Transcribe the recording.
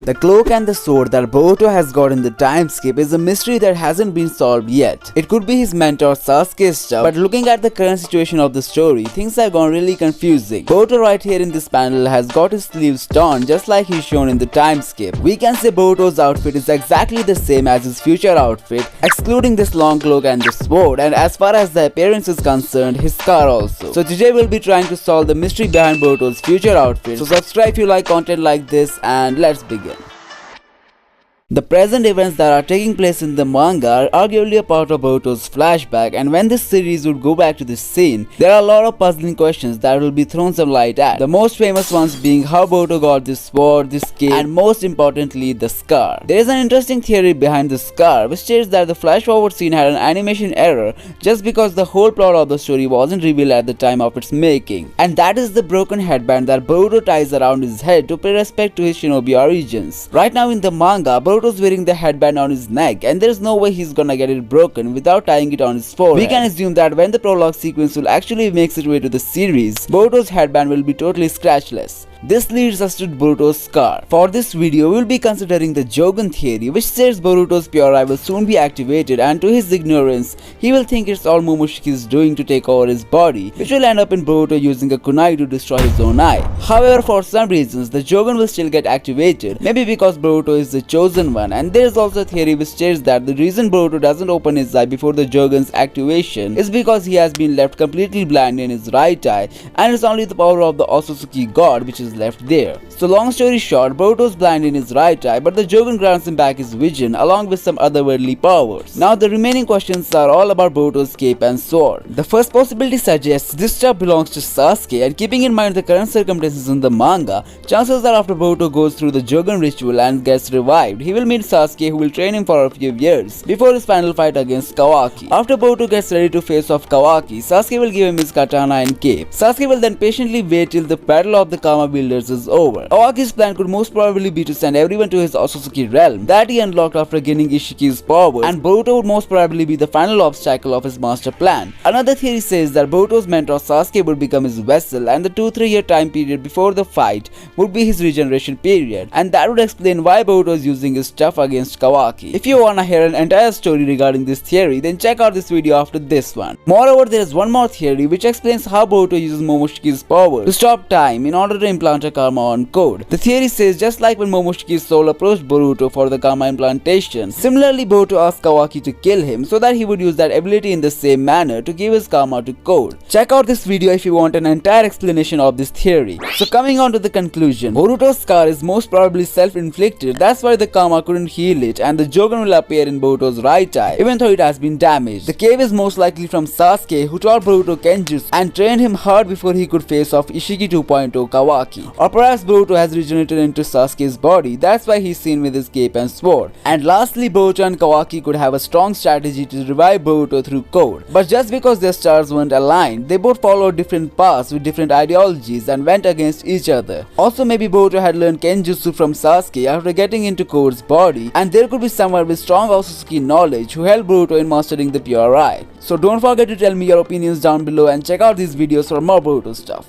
The cloak and the sword that Boruto has got in the time skip is a mystery that hasn't been solved yet. It could be his mentor Sasuke's stuff, but looking at the current situation of the story, things have gone really confusing. Boruto right here in this panel has got his sleeves torn just like he's shown in the time skip. We can say Boruto's outfit is exactly the same as his future outfit, excluding this long cloak and the sword, and as far as the appearance is concerned, his scar also. So today we'll be trying to solve the mystery behind Boruto's future outfit. So subscribe if you like content like this, and let's begin. The present events that are taking place in the manga are arguably a part of Boruto's flashback, and when this series would go back to this scene, there are a lot of puzzling questions that will be thrown some light at. The most famous ones being how Boruto got this sword, this cape, and most importantly, the scar. There is an interesting theory behind the scar which states that the flash forward scene had an animation error just because the whole plot of the story wasn't revealed at the time of its making. And that is the broken headband that Boruto ties around his head to pay respect to his shinobi origins. Right now in the manga, Boruto is wearing the headband on his neck, and there's no way he's gonna get it broken without tying it on his forehead. We can assume that when the prologue sequence will actually make its way to the series, Boruto's headband will be totally scratchless. This leads us to Boruto's scar. For this video, we will be considering the Jougan theory, which says Boruto's pure eye will soon be activated, and to his ignorance, he will think it's all Momoshiki is doing to take over his body, which will end up in Boruto using a kunai to destroy his own eye. However, for some reasons, the Jougan will still get activated, maybe because Boruto is the chosen one, and there is also a theory which states that the reason Boruto doesn't open his eye before the Jougan's activation is because he has been left completely blind in his right eye, and it's only the power of the Otsutsuki god which is left there. So long story short, Boruto's blind in his right eye, but the Jougan grants him back his vision along with some otherworldly powers. Now the remaining questions are all about Boruto's cape and sword. The first possibility suggests this stuff belongs to Sasuke, and keeping in mind the current circumstances in the manga, chances are after Boruto goes through the Jougan ritual and gets revived, he will meet Sasuke, who will train him for a few years before his final fight against Kawaki. After Boruto gets ready to face off Kawaki, Sasuke will give him his katana and cape. Sasuke will then patiently wait till the battle of the Kama builders is over. Kawaki's plan could most probably be to send everyone to his Otsutsuki realm that he unlocked after gaining Ishiki's powers, and Boruto would most probably be the final obstacle of his master plan. Another theory says that Boruto's mentor Sasuke would become his vessel, and the 2-3 year time period before the fight would be his regeneration period, and that would explain why Boruto is using his stuff against Kawaki. If you wanna hear an entire story regarding this theory, then check out this video after this one. Moreover, there is one more theory which explains how Boruto uses Momoshiki's power to stop time in order to implant a karma on code. The theory says just like when Momoshiki's soul approached Boruto for the karma implantation, similarly Boruto asked Kawaki to kill him so that he would use that ability in the same manner to give his karma to code. Check out this video if you want an entire explanation of this theory. So coming on to the conclusion, Boruto's scar is most probably self-inflicted, that's why the karma couldn't heal it, and the Jougan will appear in Boruto's right eye even though it has been damaged. The cave is most likely from Sasuke, who taught Boruto Kenjutsu and trained him hard before he could face off Ishiki 2.0 Kawaki. Or perhaps Boruto has regenerated into Sasuke's body, that's why he's seen with his cape and sword. And lastly, Boruto and Kawaki could have a strong strategy to revive Boruto through code. But just because their stars weren't aligned, they both followed different paths with different ideologies and went against each other. Also, maybe Boruto had learned Kenjutsu from Sasuke after getting into Code's body, and there could be someone with strong Otsutsuki knowledge who helped Boruto in mastering the pure eye. So don't forget to tell me your opinions down below, and check out these videos for more Boruto stuff.